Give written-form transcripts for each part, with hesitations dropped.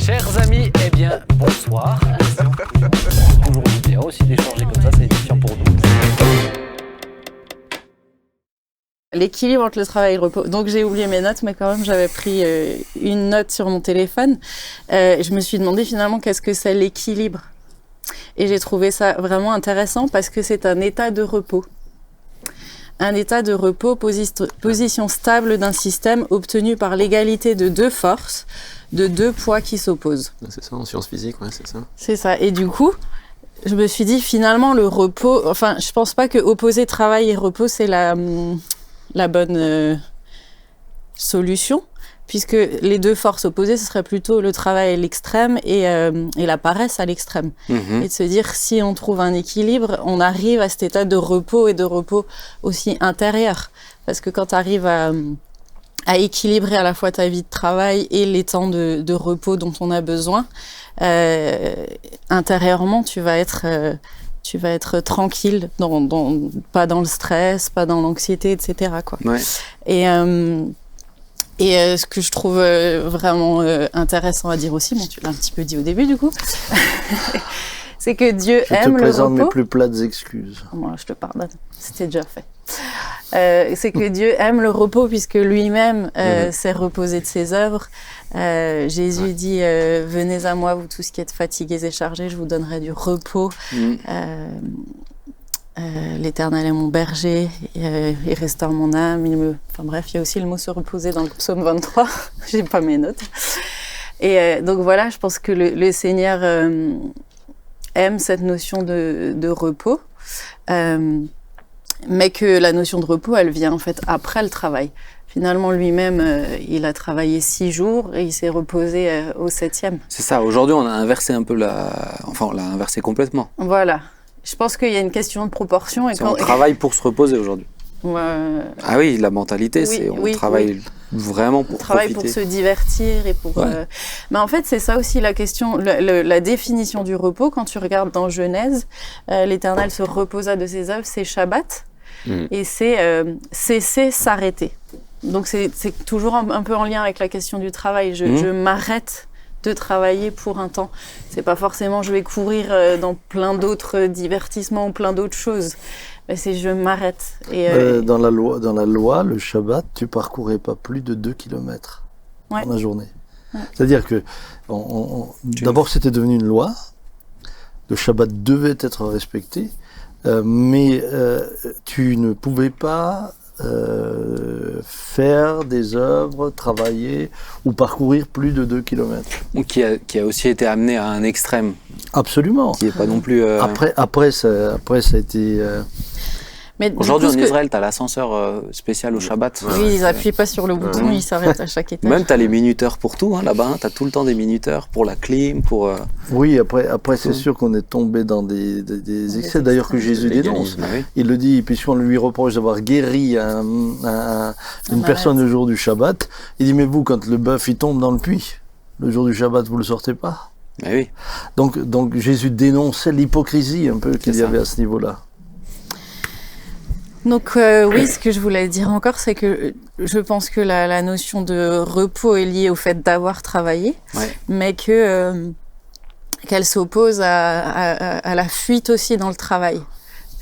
Chers amis, eh bien, bonsoir. Toujours bien aussi d'échanger comme ça, c'est édifiant pour nous. L'équilibre entre le travail et le repos. Donc j'ai oublié mes notes, mais quand même j'avais pris une note sur mon téléphone. Je me suis demandé finalement qu'est-ce que c'est l'équilibre. Et j'ai trouvé ça vraiment intéressant parce que c'est un état de repos. Un état de repos, position stable d'un système obtenu par l'égalité de deux forces, de deux poids qui s'opposent. C'est ça, en sciences physiques, ouais, c'est ça. C'est ça. Et du coup, je me suis dit finalement le repos, enfin je pense pas que opposer travail et repos c'est la bonne solution, puisque les deux forces opposées, ce serait plutôt le travail à l'extrême et la paresse à l'extrême. Et de se dire, si on trouve un équilibre, on arrive à cet état de repos et de repos aussi intérieur. Parce que quand tu arrives à équilibrer à la fois ta vie de travail et les temps de repos dont on a besoin, intérieurement, tu vas être tranquille, pas dans le stress, pas dans l'anxiété, etc., quoi. Ouais. Et ce que je trouve vraiment intéressant à dire aussi, bon, tu l'as un petit peu dit au début du coup, c'est que Dieu aime le repos. Je te présente mes plus plates excuses. Moi, je te pardonne, c'était déjà fait. C'est que Dieu aime le repos puisque lui-même s'est reposé de ses œuvres. Jésus dit venez à moi vous tous qui êtes fatigués et chargés, je vous donnerai du repos. L'Éternel est mon berger, il restaure mon âme. Enfin bref, il y a aussi le mot se reposer dans le psaume 23. J'ai pas mes notes. Et donc voilà, je pense que le Seigneur aime cette notion de repos. Mais que la notion de repos, elle vient en fait après le travail. Finalement, lui-même, il a travaillé 6 jours et il s'est reposé au 7e. C'est ça, aujourd'hui on a inversé un peu on l'a inversé complètement. Voilà. Je pense qu'il y a une question de proportion. Et on travaille pour se reposer aujourd'hui. Ah oui, la mentalité, c'est on travaille vraiment pour travaille profiter. Pour se divertir et pour. Mais en fait, c'est ça aussi la question, la définition du repos. Quand tu regardes dans Genèse, l'Éternel se reposa de ses œuvres, c'est Shabbat, et c'est cesser, s'arrêter. Donc c'est toujours un peu en lien avec la question du travail. Je m'arrête de travailler pour un temps. C'est pas forcément je vais courir dans plein d'autres divertissements ou plein d'autres choses. Mais c'est je m'arrête. Et dans la loi, le Shabbat, tu parcourais pas plus de 2 km dans la journée. Ouais. C'est-à-dire que d'abord c'était devenu une loi. Le Shabbat devait être respecté, mais tu ne pouvais pas faire des œuvres, travailler ou parcourir plus de 2 km. Qui a aussi été amené à un extrême. Absolument. Qui n'est pas non plus... Après, ça a été... Aujourd'hui, en Israël, tu as l'ascenseur spécial au Shabbat. Oui, ils n'appuient pas sur le bouton, ils s'arrêtent à chaque étage. Même, tu as les minuteurs pour tout, là-bas. Tu as tout le temps des minuteurs pour la clim, pour... Oui, après c'est sûr qu'on est tombé dans des excès, d'ailleurs, que Jésus dénonce. Oui. Il le dit, puisqu'on lui reproche d'avoir guéri une personne le jour du Shabbat. Il dit, mais vous, quand le bœuf il tombe dans le puits, le jour du Shabbat, vous ne le sortez pas. Oui. Donc Jésus dénonçait l'hypocrisie un peu qu'il y avait à ce niveau-là. Donc oui, ce que je voulais dire encore, c'est que je pense que la notion de repos est liée au fait d'avoir travaillé, mais qu'elle s'oppose à la fuite aussi dans le travail.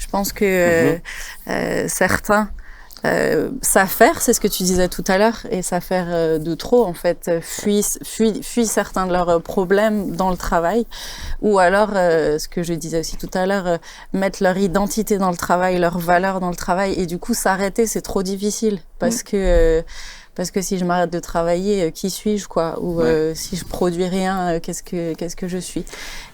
Je pense que certains savent faire, c'est ce que tu disais tout à l'heure, et savent faire de trop en fait, fuient certains de leurs problèmes dans le travail, ou alors, ce que je disais aussi tout à l'heure, mettre leur identité dans le travail, leur valeur dans le travail, et du coup s'arrêter c'est trop difficile, parce que si je m'arrête de travailler, qui suis-je quoi? Ou si je produis rien, qu'est-ce que je suis?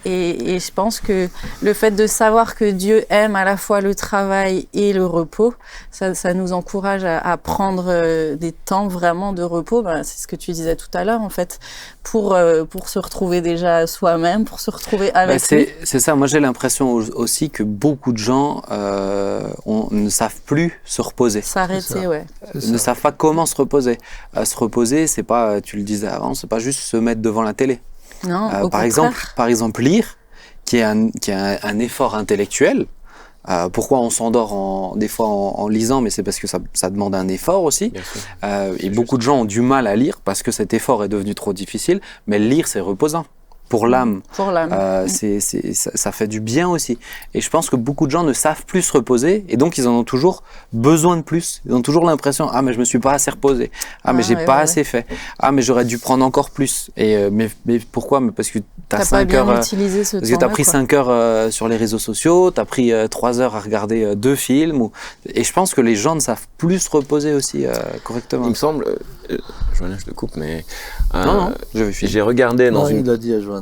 Et je pense que le fait de savoir que Dieu aime à la fois le travail et le repos, ça nous encourage à prendre des temps vraiment de repos. C'est ce que tu disais tout à l'heure en fait, pour se retrouver déjà soi-même, pour se retrouver avec lui. C'est ça. Moi j'ai l'impression aussi que beaucoup de gens ne savent plus se reposer. S'arrêter, Ne savent pas comment se reposer. Se reposer, c'est pas, tu le disais avant, c'est pas juste se mettre devant la télé. Non, par exemple, lire, qui est un effort intellectuel, Pourquoi on s'endort des fois en lisant, mais c'est parce que ça demande un effort aussi. Et beaucoup de gens ont du mal à lire parce que cet effort est devenu trop difficile, mais lire c'est reposant. Pour l'âme, ça fait du bien aussi. Et je pense que beaucoup de gens ne savent plus se reposer et donc ils en ont toujours besoin de plus. Ils ont toujours l'impression, mais je me suis pas assez reposé. Mais j'ai pas assez fait. Mais j'aurais dû prendre encore plus. Et mais pourquoi? Mais parce que t'as 5 heures. Parce que t'as pris 5 heures sur les réseaux sociaux, t'as pris 3 heures à regarder 2 films. Et je pense que les gens ne savent plus se reposer aussi correctement. Il me semble, Johanna, je te coupe, mais non, j'ai regardé dans une. Il a dit à Johanna.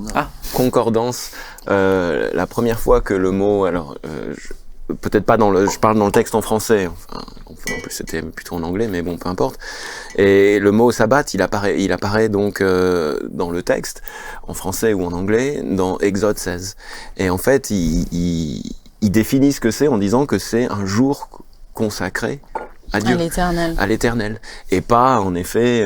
Concordance, la première fois que le mot, alors peut-être pas je parle dans le texte en français, enfin, en plus c'était plutôt en anglais, mais bon, peu importe. Et le mot sabbat, il apparaît donc dans le texte, en français ou en anglais, dans Exode 16. Et en fait, il définit ce que c'est en disant que c'est un jour consacré à Dieu, à l'éternel, et pas en effet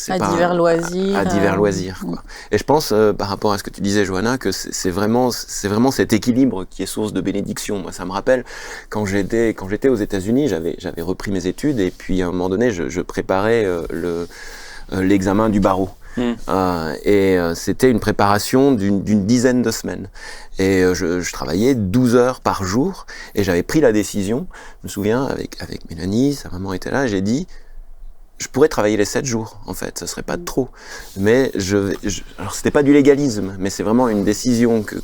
divers loisirs. À divers loisirs, quoi. Et je pense par rapport à ce que tu disais, Johanna, que c'est vraiment cet équilibre qui est source de bénédiction. Moi, ça me rappelle quand j'étais aux États-Unis, j'avais repris mes études et puis à un moment donné, je préparais l'examen du barreau. Et c'était une préparation d'une dizaine de semaines. Et je travaillais 12 heures par jour et j'avais pris la décision, je me souviens, avec Mélanie, sa maman était là, et j'ai dit, je pourrais travailler les 7 jours, en fait, ce serait pas de trop. Mais alors c'était pas du légalisme, mais c'est vraiment une décision que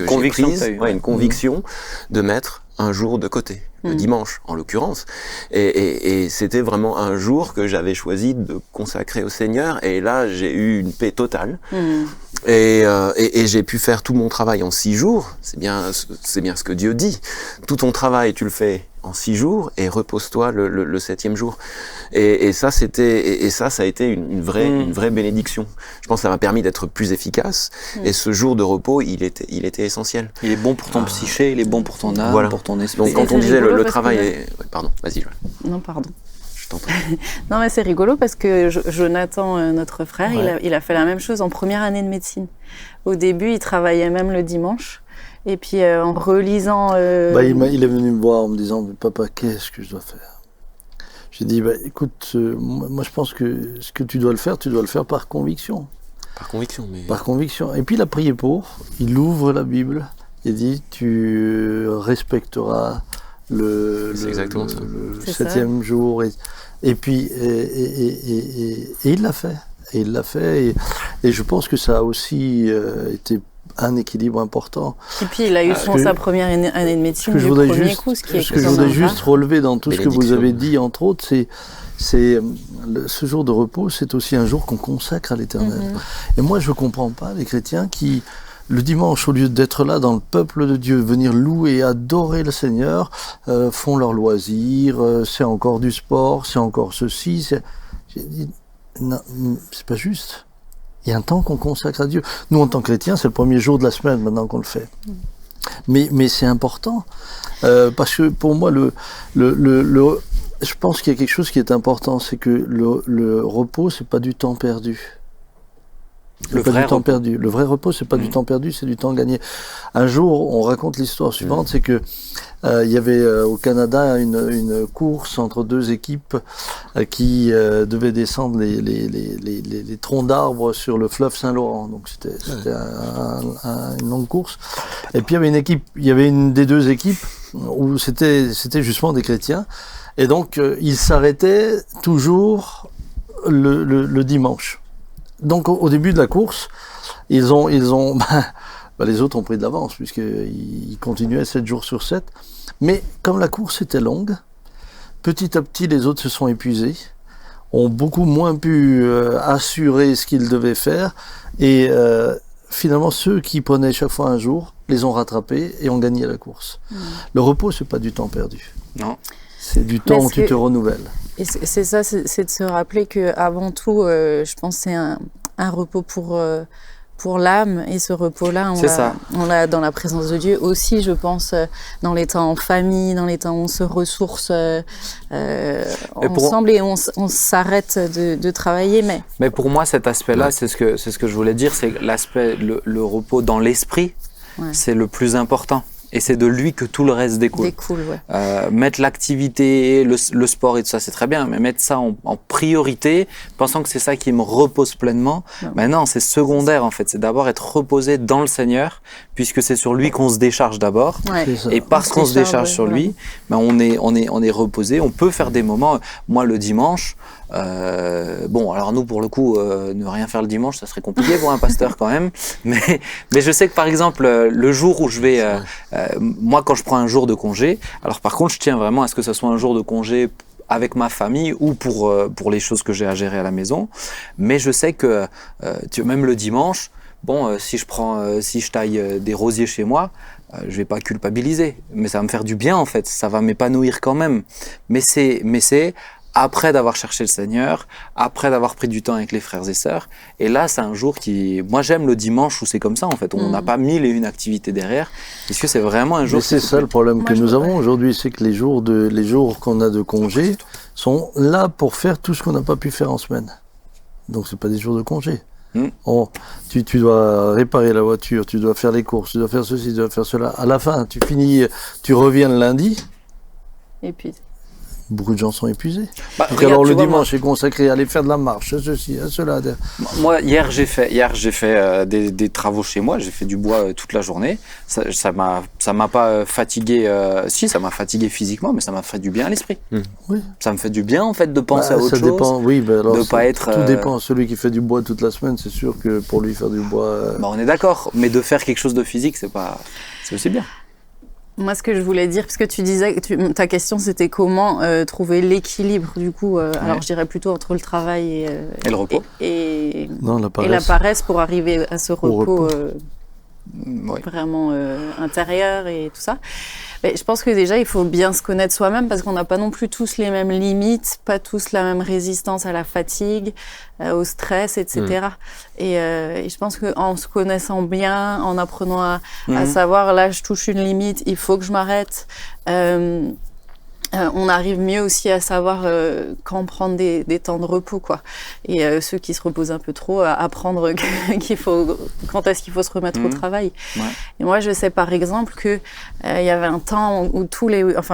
j'ai prise, une conviction de mettre un jour de côté, le dimanche en l'occurrence. Et c'était vraiment un jour que j'avais choisi de consacrer au Seigneur. Et là, j'ai eu une paix totale. Et j'ai pu faire tout mon travail en 6 jours. C'est bien ce que Dieu dit. Tout ton travail, tu le fais en 6 jours et repose-toi le 7e jour. Et ça, ça a été une vraie bénédiction. Je pense que ça m'a permis d'être plus efficace. Et ce jour de repos, il était essentiel. Il est bon pour ton psyché, il est bon pour ton âme, pour ton esprit. Donc quand on disait le travail est... Pardon, vas-y. Non, pardon. Je t'entends. Non, mais c'est rigolo parce que Jonathan, notre frère, il a fait la même chose en première année de médecine. Au début, il travaillait même le dimanche. Et puis en relisant... il est venu me voir en me disant « Papa, qu'est-ce que je dois faire ?» J'ai dit écoute, moi je pense que ce que tu dois le faire par conviction. Par conviction, mais... Par conviction. Et puis il a prié pour, il ouvre la Bible et dit « Tu respecteras le 7e jour. » Et puis, il l'a fait. Et il l'a fait. Et je pense que ça a aussi été un équilibre important. Et puis il a eu sa première année de médecine du premier coup, ce que je voudrais juste relever dans tout ce que vous avez dit, entre autres, c'est ce jour de repos, c'est aussi un jour qu'on consacre à l'Éternel. Et moi, je ne comprends pas les chrétiens qui, le dimanche, au lieu d'être là dans le peuple de Dieu, venir louer et adorer le Seigneur, font leur loisir, c'est encore du sport, c'est encore ceci. J'ai dit, non, c'est pas juste. Il y a un temps qu'on consacre à Dieu. Nous, en tant que chrétiens, c'est le premier jour de la semaine maintenant qu'on le fait. Mais c'est important. Parce que pour moi, je pense qu'il y a quelque chose qui est important, c'est que le repos, c'est pas du temps perdu. Le vrai repos, c'est pas du temps perdu, c'est du temps gagné. Un jour, on raconte l'histoire suivante, c'est que il y avait au Canada une course entre 2 équipes qui devaient descendre les troncs d'arbres sur le fleuve Saint-Laurent. Donc c'était une longue course. Et puis il y avait une des 2 équipes où c'était justement des chrétiens. Et donc ils s'arrêtaient toujours le dimanche. Donc au début de la course, les autres ont pris de l'avance puisqu'ils continuaient 7 jours sur 7. Mais comme la course était longue, petit à petit les autres se sont épuisés, ont beaucoup moins pu assurer ce qu'ils devaient faire et finalement ceux qui prenaient chaque fois un jour les ont rattrapés et ont gagné la course. Le repos, c'est pas du temps perdu. Non. C'est du temps où tu te renouvelles. Et c'est ça, c'est de se rappeler qu'avant tout, je pense que c'est un repos pour l'âme, et ce repos-là, on l'a dans la présence de Dieu aussi, je pense, dans les temps en famille, dans les temps où on se ressource ensemble et on s'arrête de travailler. Mais pour moi, cet aspect-là, c'est ce que je voulais dire, c'est l'aspect, le repos dans l'esprit, c'est le plus important. Et c'est de lui que tout le reste découle. Mettre l'activité, le sport et tout ça, c'est très bien, mais mettre ça en priorité, pensant que c'est ça qui me repose pleinement, non, c'est secondaire en fait. C'est d'abord être reposé dans le Seigneur, puisque c'est sur lui qu'on se décharge d'abord. Et parce qu'on se décharge sur lui, on est reposé. On peut faire des moments. Moi, le dimanche, alors nous, pour le coup, ne rien faire le dimanche, ça serait compliqué pour un pasteur quand même. Mais je sais que par exemple, le jour où je vais... moi, quand je prends un jour de congé, alors par contre, je tiens vraiment à ce que ce soit un jour de congé avec ma famille ou pour les choses que j'ai à gérer à la maison. Mais je sais que même le dimanche, si je taille des rosiers chez moi, je vais pas culpabiliser. Mais ça va me faire du bien en fait. Ça va m'épanouir quand même. Mais c'est après d'avoir cherché le Seigneur, après d'avoir pris du temps avec les frères et sœurs. Et là, c'est un jour moi j'aime le dimanche où c'est comme ça en fait. On n'a pas 1001 activités derrière, puisque c'est vraiment un jour... Mais c'est ça le problème que nous avons aujourd'hui, c'est que les jours qu'on a de congé sont là pour faire tout ce qu'on n'a pas pu faire en semaine. Donc c'est pas des jours de congé. Tu dois réparer la voiture, tu dois faire les courses, tu dois faire ceci, tu dois faire cela. À la fin, tu reviens le lundi. Et puis... Beaucoup de gens sont épuisés. Donc alors le dimanche est consacré à aller faire de la marche, à ceci, à cela. Moi, hier j'ai fait des travaux chez moi. J'ai fait du bois toute la journée. Ça m'a pas fatigué. Si, ça m'a fatigué physiquement, mais ça m'a fait du bien à l'esprit. Oui. Ça me fait du bien en fait de penser à autre chose. Dépend, oui, alors de pas être. Tout dépend. Celui qui fait du bois toute la semaine, c'est sûr que pour lui faire du bois. On est d'accord, mais de faire quelque chose de physique, c'est aussi bien. Moi, ce que je voulais dire, parce que tu disais, ta question, c'était comment trouver l'équilibre, du coup, alors je dirais plutôt entre le travail et le repos. Et la paresse pour arriver à ce repos. Vraiment intérieur et tout ça. Mais je pense que déjà, il faut bien se connaître soi-même parce qu'on n'a pas non plus tous les mêmes limites, pas tous la même résistance à la fatigue, au stress, etc. Et je pense qu'en se connaissant bien, en apprenant à savoir, là, je touche une limite, il faut que je m'arrête. On arrive mieux aussi à savoir quand prendre des temps de repos, quoi. Et ceux qui se reposent un peu trop, à apprendre quand est-ce qu'il faut se remettre au travail. Et moi, je sais par exemple que il y avait un temps où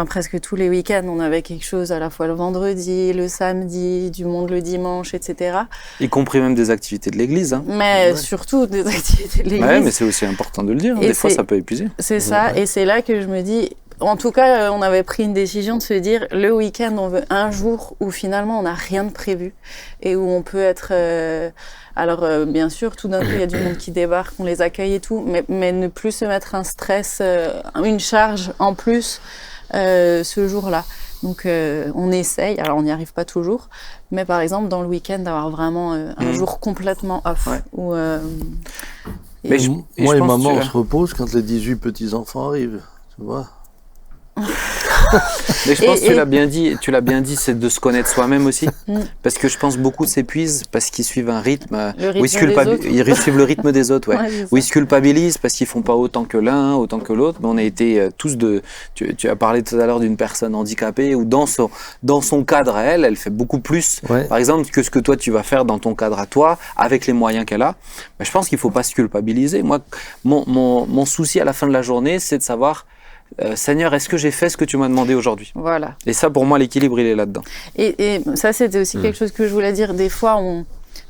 presque tous les week-ends, on avait quelque chose à la fois le vendredi, le samedi, du monde le dimanche, etc. Y compris même des activités de l'église. Mais surtout des activités de l'église. Mais c'est aussi important de le dire. Des fois, ça peut épuiser. C'est ça. Et c'est là que je me dis... En tout cas, on avait pris une décision de se dire, le week-end, on veut un jour où finalement on n'a rien de prévu et où on peut être... bien sûr, tout d'un coup, il y a du monde qui débarque, on les accueille et tout, mais ne plus se mettre un stress, une charge en plus ce jour-là. Donc, on essaye, alors on n'y arrive pas toujours, mais par exemple, dans le week-end, d'avoir vraiment un jour complètement off. Où, moi et maman, on se repose quand les 18 petits-enfants arrivent, tu vois. Mais je pense que tu l'as bien dit, c'est de se connaître soi-même aussi. Parce que je pense beaucoup s'épuisent parce qu'ils suivent un rythme, où ils suivent le rythme des autres, où ils se culpabilisent parce qu'ils font pas autant que l'un, autant que l'autre. Mais on a été tous tu as parlé tout à l'heure d'une personne handicapée où dans son cadre à elle fait beaucoup plus, par exemple, que ce que toi tu vas faire dans ton cadre à toi, avec les moyens qu'elle a. Mais je pense qu'il faut pas se culpabiliser. Moi, mon souci à la fin de la journée, c'est de savoir Seigneur, est-ce que j'ai fait ce que tu m'as demandé aujourd'hui ? Voilà. Et ça, pour moi, l'équilibre, il est là-dedans. Et ça, c'était aussi quelque chose que je voulais dire. Des fois,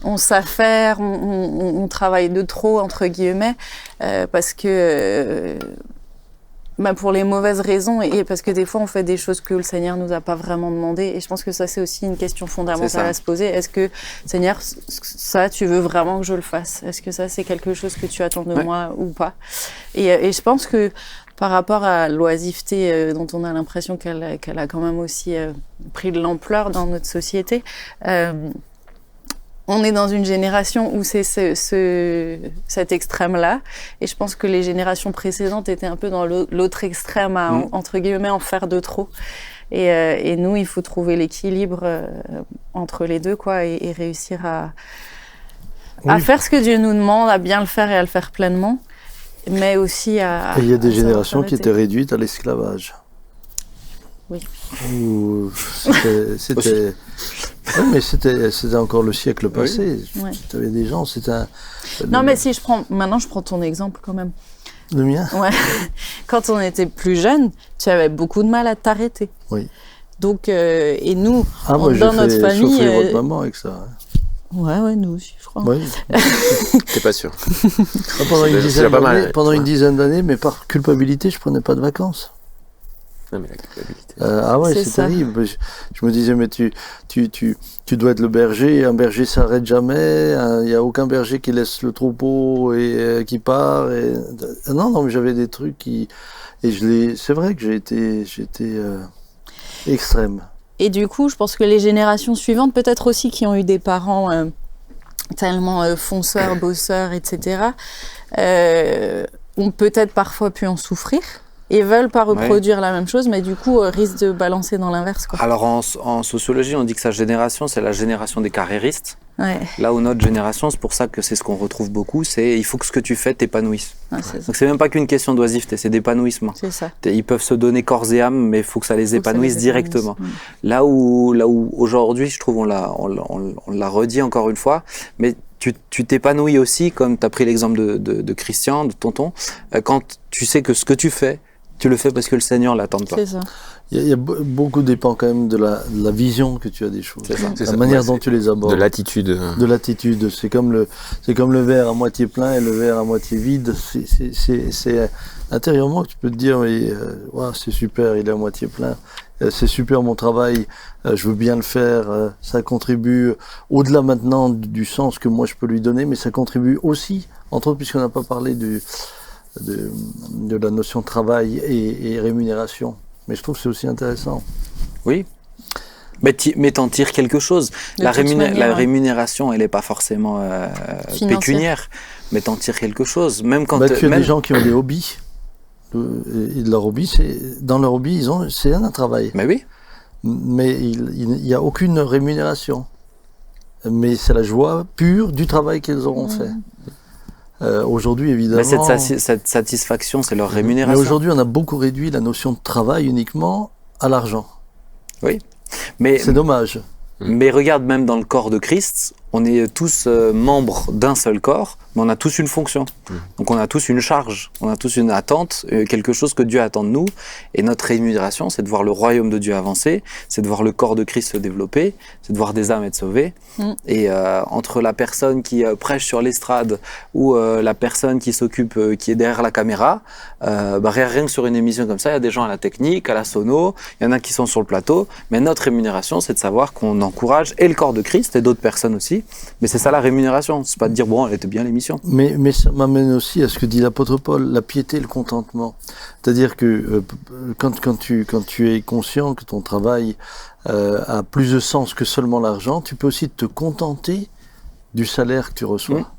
on s'affaire, on travaille de trop, entre guillemets, parce que... pour les mauvaises raisons et parce que des fois, on fait des choses que le Seigneur nous a pas vraiment demandé. Et je pense que ça, c'est aussi une question fondamentale à se poser. Est-ce que, Seigneur, ça, tu veux vraiment que je le fasse ? Est-ce que ça, c'est quelque chose que tu attends de moi ou pas ? Et je pense que par rapport à l'oisiveté dont on a l'impression qu'elle a quand même aussi pris de l'ampleur dans notre société, on est dans une génération où c'est cet extrême-là. Et je pense que les générations précédentes étaient un peu dans l'autre extrême, à, entre guillemets, en faire de trop. Et nous, il faut trouver l'équilibre entre les deux, quoi, et réussir à faire ce que Dieu nous demande, à bien le faire et à le faire pleinement. Mais aussi à... Et il y a des générations qui étaient réduites à l'esclavage. Oui. C'était... Oui, mais c'était encore le siècle passé. Tu avais des gens, c'était un... Non, mais si je prends... Maintenant, je prends ton exemple quand même. Le mien? Ouais. Quand on était plus jeune, tu avais beaucoup de mal à t'arrêter. Oui. Donc, et nous, moi, dans notre famille... souffrir votre maman avec ça. Ouais, nous aussi, je crois. Oui. T'es pas sûr. Pendant une dizaine d'années, mais par culpabilité, je prenais pas de vacances. Non, mais la culpabilité. C'est terrible. Je me disais, mais tu dois être le berger. Un berger s'arrête jamais. Il n'y a aucun berger qui laisse le troupeau et qui part. Non, mais j'avais des trucs qui... Et c'est vrai que j'ai été extrême. Et du coup, je pense que les générations suivantes, peut-être aussi qui ont eu des parents tellement fonceurs, bosseurs, etc., ont peut-être parfois pu en souffrir et veulent pas reproduire la même chose, mais du coup risquent de balancer dans l'inverse, quoi. Alors en sociologie, on dit que sa génération, c'est la génération des carriéristes. Ouais. Là où notre génération, c'est pour ça que c'est ce qu'on retrouve beaucoup, c'est il faut que ce que tu fais t'épanouisse. Ouais, donc c'est même pas qu'une question d'oisiveté, c'est d'épanouissement. C'est ça. Ils peuvent se donner corps et âme, mais il faut que ça les épanouisse directement. Là où aujourd'hui, je trouve, on l'a redit encore une fois, mais tu t'épanouis aussi, comme tu as pris l'exemple de Christian, de tonton, quand tu sais que ce que tu fais, tu le fais parce que le Seigneur l'attend de toi. C'est ça. Il y a beaucoup dépend quand même de la vision que tu as des choses. C'est la manière dont tu les abordes. De l'attitude. De l'attitude. C'est comme le verre à moitié plein et le verre à moitié vide. C'est intérieurement que tu peux te dire, c'est super, il est à moitié plein. C'est super mon travail, je veux bien le faire. Ça contribue au-delà maintenant du sens que moi je peux lui donner, mais ça contribue aussi, entre autres puisqu'on n'a pas parlé de la notion de travail et rémunération. Mais je trouve que c'est aussi intéressant. Oui. Mais t'en tires quelque chose. La rémunération, elle n'est pas forcément pécuniaire, mais t'en tires quelque chose. Même quand tu as des gens qui ont des hobbies. Et leur hobby, dans leur hobby, c'est un travail. Mais oui. Mais il n'y a aucune rémunération. Mais c'est la joie pure du travail qu'ils auront fait. Aujourd'hui, évidemment... Mais cette satisfaction, c'est leur rémunération. Mais aujourd'hui, on a beaucoup réduit la notion de travail uniquement à l'argent. Oui. Mais c'est dommage. Mais regarde, même dans le corps de Christ, on est tous membres d'un seul corps, mais on a tous une fonction. Donc on a tous une charge, on a tous une attente, quelque chose que Dieu attend de nous. Et notre rémunération, c'est de voir le royaume de Dieu avancer, c'est de voir le corps de Christ se développer, c'est de voir des âmes être sauvées. Et entre la personne qui prêche sur l'estrade ou la personne qui s'occupe, qui est derrière la caméra, rien que sur une émission comme ça, il y a des gens à la technique, à la sono, il y en a qui sont sur le plateau. Mais notre rémunération, c'est de savoir qu'on encourage et le corps de Christ et d'autres personnes aussi. Mais c'est ça la rémunération, c'est pas de dire bon, elle était bien l'émission. Mais ça m'amène aussi à ce que dit l'apôtre Paul, la piété et le contentement. C'est-à-dire que quand tu es conscient que ton travail a plus de sens que seulement l'argent, tu peux aussi te contenter du salaire que tu reçois.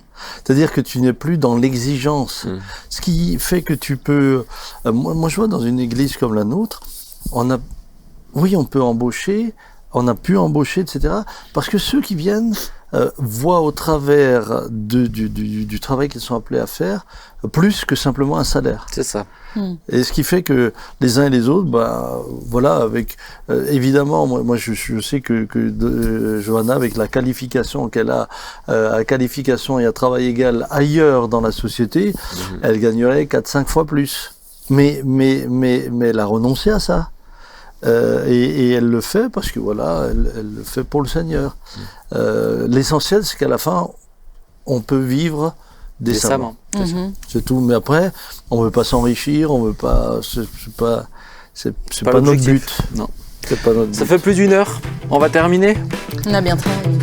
C'est-à-dire que tu n'es plus dans l'exigence. Ce qui fait que tu peux... moi, je vois dans une église comme la nôtre, on peut embaucher, on a pu embaucher, etc. Parce que ceux qui viennent voient au travers du travail qu'ils sont appelés à faire plus que simplement un salaire. C'est ça. Et ce qui fait que les uns et les autres, avec évidemment, moi je sais que Johanna, avec la qualification qu'elle a, à qualification et à travail égal ailleurs dans la société, elle gagnerait 4-5 fois plus. Mais elle a renoncé à ça. Et elle le fait parce que elle le fait pour le Seigneur. L'essentiel, c'est qu'à la fin, on peut vivre décemment. C'est tout. Mais après, on veut pas s'enrichir, on veut pas. C'est pas notre but. Non. C'est pas notre but. Ça fait plus d'1 heure. On va terminer. On a bien travaillé.